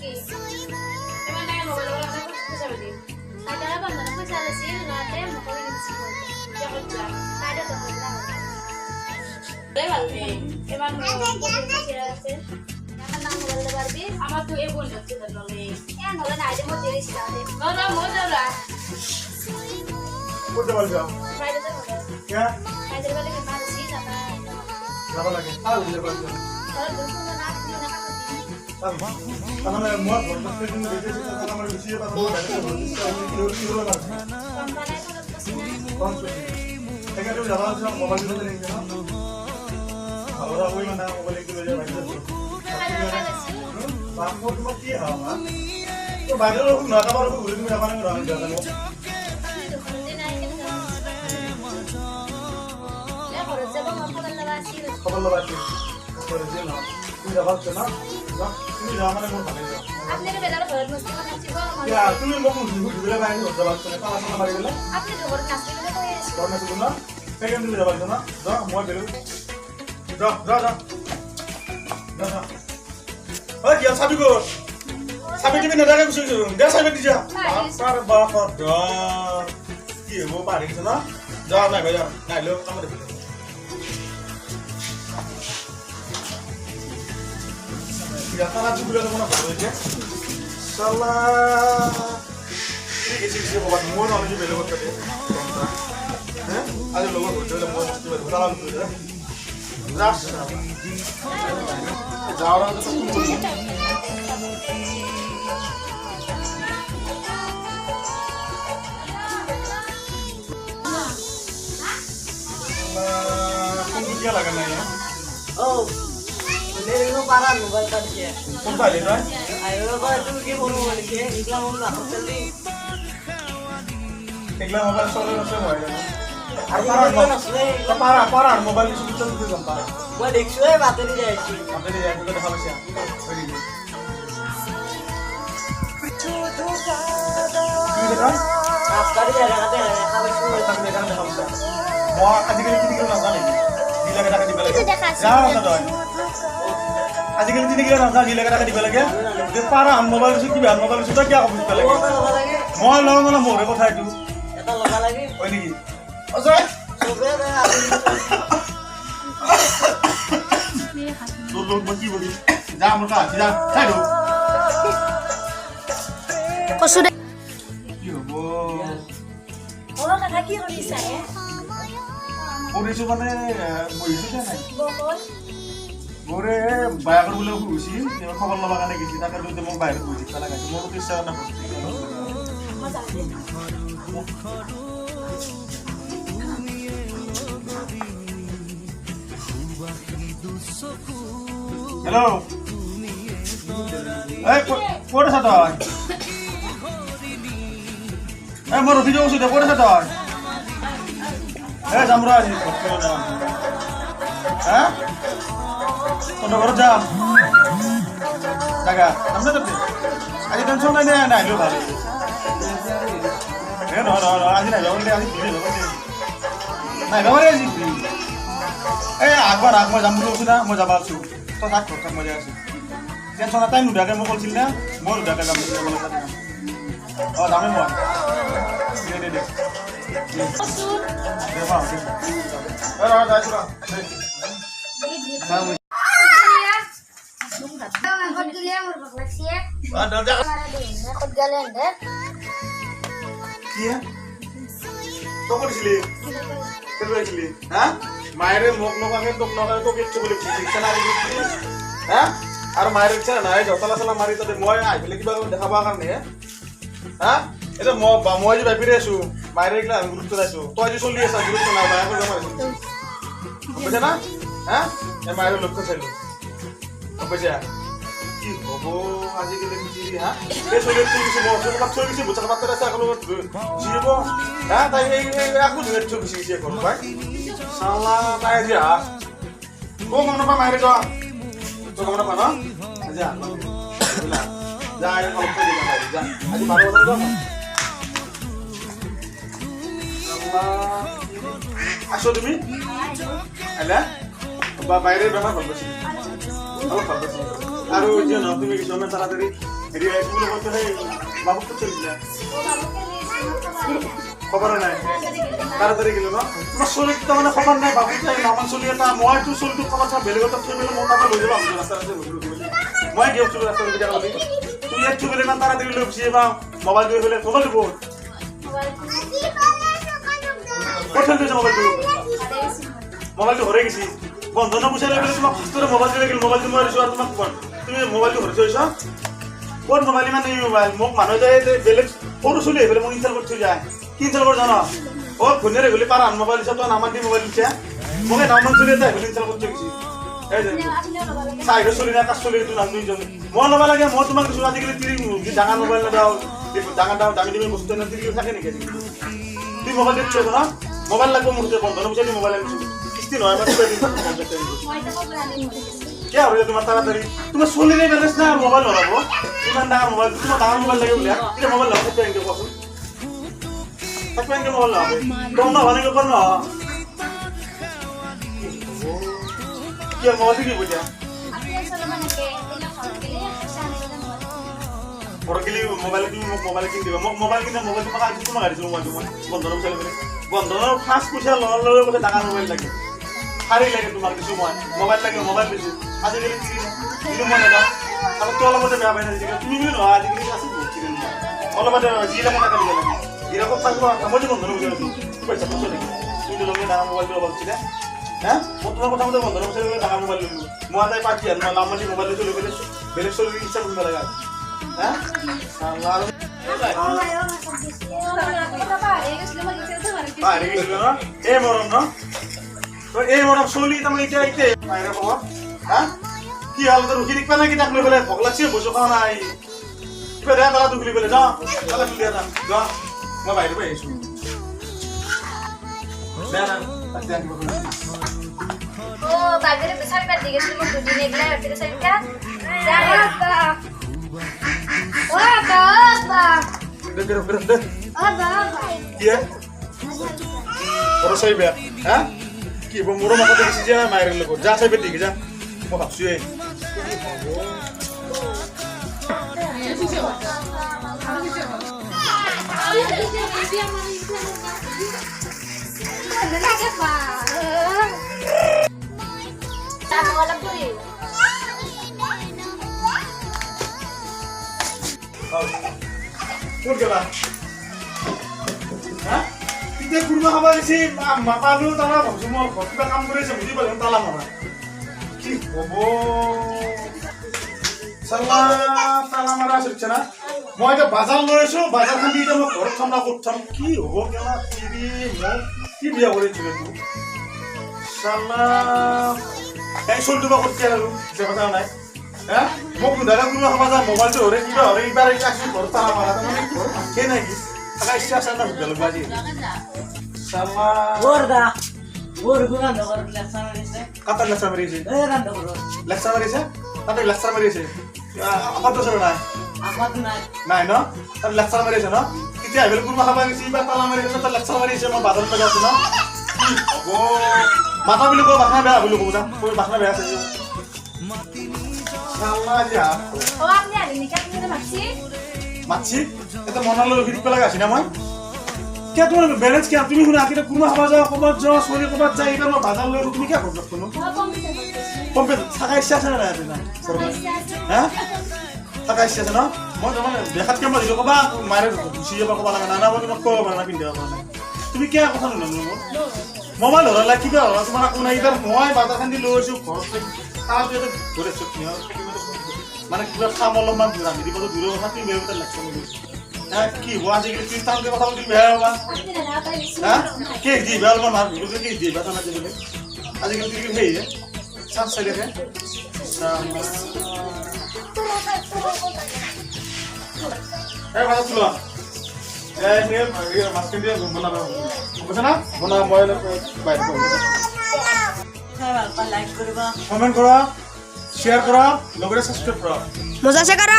কি এমন না মোবাইল ওলা কথা পয়সা দিই টাকা বন্ধ না পয়সা আছে রাতে মোবাইল কিনছি যা করতে কাইটা তো বললা লে ভালো এমন মোবাইল আছে আমার নাম মোবাইল পারবি আমার তো এই বল হচ্ছে তো বলে এন হলো না আইডি মধ্যে রেখে দাও না মোজরা কোথায় বল যাও বাইরে তো क्या বাইরে বলে কি মার সি যাবা যাবা লাগে আর উঠে বল যাও আর দুটো না না তাহলে মোর বন্ধুদের জন্য দেখেছি তাহলে আমার বিষয়ে কথা বলতে কিলো না কোম্পানি করে পছন্দ কোন থেকে তো যাবা আছে মোবাইল ধরে নিয়ে না আমরা ওই মানে মোবাইল কিলো যাবা বাপু তোমার কি হয় তো বাইরে লোক না কাবার ঘুরে তুমি যাবা না রাম যাবা খবর লাগাচ্ছি করে দিন না তুমি যাবাচ্ছ না তুমি যাও মানে মোর ভালো যাও আপনি কে বেলার ঘরে বসে বানাচ্ছি গো ইয়া তুমি মোক ঘুরে বাইরে যাবাচ্ছ না কাজ না বাড়ি গেলে আপনি তো ঘরে নাচতে গেলে কই এসে করনা তুমি না সেকেন্ড তুমি যাবাচ্ছ না যাও মই বেরো যাও ওই কি সাবি গো সাবি দিবি না দাঁড়া বসে যা সাবি দি যা আর বাপ দা কি হবো পারি না যাও না যাও না লো আমাদের Ya salah juga ada mana boleh je. Salah. Ini kisi bawa semua orang je bela betul dia. Ada logo betul dia mau mesti betul salah betul dia. Ras. Jauh orang tu semua. Kau क्या लगाना है? Oh. मेरे को पारा mobile कर दिया कौन सा ले रहा है? आयो बाबा तू के फोन मोबाइल के निकला हम ना चल दी निकला मोबाइल सोने में से मोबाइल है अरे पारा मोबाइल से कुछ नहीं करता है वो देखो है बात नहीं जाए छी हमने ले जाए तो देखा बस यार ये देखा रास्ता भी जाएगा ना तेरा देखा बस वो तक देखा देखा बस वो आजकल कितनी किलो ना जाने गीला का टाका दिबा लगे जाओ ना तो आजकल कितनी किलो ना गीला का टाका दिबा लगे ये पारा हम मोबाइल से की मोबाइल से तो क्या हो बुझता लगे मोबाइल लगा ना मोरे কথা এটু এটা লগা লাগে ওই নাকি অজয় সোবে না লোক লোক বকি বলি যা আমার কাছে যা তাই তো কসুরে কি হবো ওরা কথা কি করিছা হে ওরেছো মানে বইছে না বকল ওরে বায়াগর বলে খুশি এবার খবর লবা কানে গেছি তাকে লইতে মোক বাইরে কইছি তালা গাছে মোর তো ইচ্ছা না হ্যালো এই কোড়ে সাথে এই মোর অফিসে ওসে দে কোড়ে সাথে এই জামরা আছি হ্যাঁ তোর ঘরে যা জায়গা আমরা তো আজ টেনশন নাই না আইলো ভালো এ না আজ না যাবলে আজ ফ্রি যাবলে না যাবলে আজ ফ্রি এ আগবার যাম বুলি কৈছিলা মই যাবা আছো তো থাক মজা আছে টেনশন তাই নুডাকে মই কৈছিল না মই নুডাকে যাম বুলি বলে কথা যামে মই দে কসুর দেবা এ রা যাইছো না মায়ের মুখ নকাকে তোক নকাকে তোকে ইচ্ছে বলে শিক্ষা না হ্যাঁ আর মায়ের ইচ্ছা নাই জতলা চলা মারি তাতে মই আইলে কিবা দেখাবা কাৰণে হ্যাঁ এটা মই যে ভাবিৰে আছো মায়ের এগুলা গুরুত্ব দিছো তই যে চলি আছা গুরুত্ব নাই মায়ের কথা মারিছো বুঝা না হ্যাঁ এই মায়ের লক্ষ্য চাইলো বুঝা কি হবো আজিকালি কি হ্যাঁ এই চলি কিছু মত চলি কিছু বুঝা পাতে আছে এখন জিব হ্যাঁ তাই এই আকু ধরে চলি কিছু করো ভাই শালা তাই যা ও মনে পা মাইরে যা তো মনে পা না যা যা এই অল্প দিন যা আজ 12 বছর যা আসো তুমি আলা বাইরে ব্যাপার বলছি আর যে না তুমি কিছু না তাড়াতাড়ি হেৰি আহিবলৈ কৈছে সেই বাবুক ক'ত চলিছিলে ও বাবুকে দিয়েছে খবৰ নাই তাড়াতাড়ি গেল তাড়াতাড়ি গেলো ন তোমাৰ চলিটো তাৰমানে খবৰ নাই বাবুক নামান চলি এটা মইতো চলিটো খবৰ চা বেলেগত থৈ পেলাই মই তাতে লৈ যাবা ৰাস্তা মই গিয়ে চলি ৰাস্তা লৈ যাবা তুমি ইয়াত থৈ পেলাই তাড়াতাড়ি লৈ গুচি যাবা মোবাইল লৈ পেলাই মোবাইল দিব ক'ত থৈ গৈছে মোবাইলটো হৰে গেছি বন্ধনৰ পইচা লৈ পেলাই তোমাক ফাৰ্ষ্টতে মোবাইলটো লৈ গেল মোবাইলটো মই দিছোঁ আৰু তোমাক তুমি মোবাইলটো হৰি থৈছা ক'ত মোবাইল ইমান এই মোবাইল মোক মানুহ যায় বেলেগ সৰু চলি আহি পেলাই মোক ইনষ্টাল কৰি থৈ যায় কি ইনষ্টাল কৰি জানো ঘূণেৰে গ'লে পাৰ আন মোবাইল দিছা তই নামান দি মোবাইল দিছা মোক এই নামান চলি এটা আহিবলৈ ইনষ্টাল কৰি থৈ গৈছি চাইডৰ চলি নাই কাষ চলি নাম দুইজন মই ল'ব লাগে মই তোমাক দিছোঁ আজিকালি ডাঙৰ মোবাইল নাযাওঁ ডাঙৰ দামী দামী বস্তু তিৰি থাকে নেকি তুমি মোবাইল দিচ্ছ না মোবাইল লাগবে মোৰ বন্ধনৰ পইচা দি মোবাইল আনিছোঁ কিস্তি নহয় মই কিবা দিম মই তো বলানি কে হ'ব তোমাৰ তাড়াতাড়ি তোমাৰ চলি নাই বেলেঞ্চ না মোবাইল লগাব ইমান ডাঙৰ মোবাইল তোমাৰ ডাঙৰ মোবাইল লাগে বোলে এতিয়া মোবাইল লগাব থাকিব এনেকৈ কোৱাচোন থাকিব এনেকৈ মোবাইল লগাব গম না ভালে কৰ না কি মোবাইল কি বুঝা আপনি চলো মানে কে এটা খরচ গেলে সামনে গেলে ঘৰগিলি মোবাইল তুমি মোক মোবাইল কিনি দিবা মোক মোবাইল কিনা মোবাইল তোমাক আজি তোমাক আনিছিলোঁ মই তোমাক বন্ধনৰ পইচা লৈ বন্ধনৰ ফাৰ্ষ্ট পইচা লোৱাৰ লগে কৈছে ডাঙৰ মোবাইল লাগে শাৰী লাগে তোমাক দিছোঁ মই মোবাইল লাগে মোবাইল দিছোঁ আজিকালি কিন্তু মই নাযাওঁ আৰু তোৰ লগতে বেয়া পাই নাযাওঁ তুমি বুলি নহয় আজিকালি আছে অলপতে যি লাগে তাকে দিব লাগে যিৰকম থাকিব মইতো বন্ধনৰ পইচা লৈছোঁ পইচা পইচা লাগে তুমি লগে ডাঙৰ মোবাইলটো ল'ব খুজিছিলে হা মই তোমাৰ কথা মতে বন্ধনৰ পইচা লৈ ডাঙৰ মোবাইল লৈছোঁ মই তাই পাৰ্টি মই লামলি মোবাইল লৈছোঁ লৈ পেলাই বেলেগ চলি ইচ্ছা কৰিব লাগে হা আৰু এই মৰম ন এই মৰম চলি তাৰমানে এতিয়া এতিয়া বাহিৰে খবৰ হা কি হ'ল তোৰ ৰখি থাকিবা নে কি তাক লৈ পেলাই ভোক লাগছে বস্তু খোৱা নাই কিবা দেয়া তালা দুখলি পেলাই যা তালা খুলি এটা যা মই বাহিৰৰ পৰা আহিছোঁ বেয়া না ও বাজারে বেসারি বাদ দিয়ে গেছিল দুদিন এগুলা হচ্ছে সেটা জানো ও বাবা দেখ ও বাবা কি বড় সাইবে হ্যাঁ কি মোর মাথা দেখছি যে মায়ের লোক যা সাইবে দিকে যা মই ভাবছি কোন গেলা হ্যাঁ তেতিয়া কুৰমা খাব গৈছি মাতালো তালা ভাবছো মই কিবা কাম কৰি আছে বুজি পালো তালা মাৰা কি হ'ব চাল্লা তালা মাৰা আছে না মই এতিয়া বাজাৰ লৈ আছো বাজাৰখন দি এতিয়া মই ঘৰত থম না ক'ত থম কি হ'ব কেলা কি বিয়া কৰিছো এইটো চাল্লা এই চলটো বা ক'ত আৰু যে কথা নাই হা মোক দুদাগা কুৰমা খাব যা মোবাইলটো হৰে কিবা হৰে ইবাৰ আহিছোঁ ঘৰত তালা মাৰা তাৰমানে ঘৰত ভালকে নাই কি থাকা ইচ্ছা আছে না হোটেলত বাজি চাল্লা Bor bukan dokter leksa marise. কাটাৰ লেকচাৰ মাৰিছে Kan dokter. লেকচাৰ মাৰিছে তাতে লেকচাৰ মাৰিছে আমাৰতো চৰ নাই Apa tuh naik? নাই ন তাত লেকচাৰ মাৰিছে ন কেতিয়া আহিবলৈ কোনোবা খাব গৈছে বা তালা মাৰিছে তাত লেকচাৰ মাৰিছে মই বাজাৰত পেলাই আছো ন মাথা বুলি কয় বাসনা বেয়া বুলি ক'ব যাম কৈ বাসনা বেয়া আছে চাল্লা যা ও আপনি আলিনি কে আপনি মাছি মাছি এটা মনালৈ ৰখি দিব লগা আছে না মই কিয় তোমাৰ বেলেঞ্চ কিয় তুমি শুনা কেতিয়া কোনোবা খাব যাওঁ ক'ৰবাত যোৱা চলি ক'ৰবাত যায় এইবাৰ মই বাজাৰ লৈ তুমি কিয় ঘৰত কোনো ও কম্পিউটাৰ কম্পিউটাৰ থাকা ইচ্ছা আছে নে নাই আপোনাৰ হা থাকা ইচ্ছা আছে ন মই তাৰমানে দেখাতকৈ মই দিলোঁ ক'বা মাৰে গুচি যাব ক'ব লাগে নানা মই তোমাক ক'ব পাৰা না পিন্ধিব পৰা নাই তুমি কিয় কথা নুনানো মোৰ মোবাইল হৰালা কিবা হৰা তোমাৰ একো নাই এইবাৰ মই বাজাৰখন দি লৈ আহিছোঁ ঘৰত তাৰ পিছতে ঘূৰি আছোঁ মানে কিবা কাম অলপমান ৰান্ধি দিব দূৰৰ কথা তুমি বেয়া কথা লাগছে মোক কি হ'ব আজিকালি তুমি টাউনকে কথা পাতি বেয়া হ'বা আপনি না পাইছি হা কেক দি বেয়া অলপমান মাৰ ভিডিঅ'টো কেক দি বেয়া নালাগে বোলে আজিকালি তুমি সেই চান্স চাই দেখে এই ভাত তোলা এই মাছখিনি দিয়ে বনাবা বুজিছা না বনাবা মই বাহিৰ কৰোঁ Like koriba. কমেণ্ট কৰা শ্বেয়াৰ কৰা লগতে ছাবস্ক্ৰাইব কৰা মজা আছে কাৰা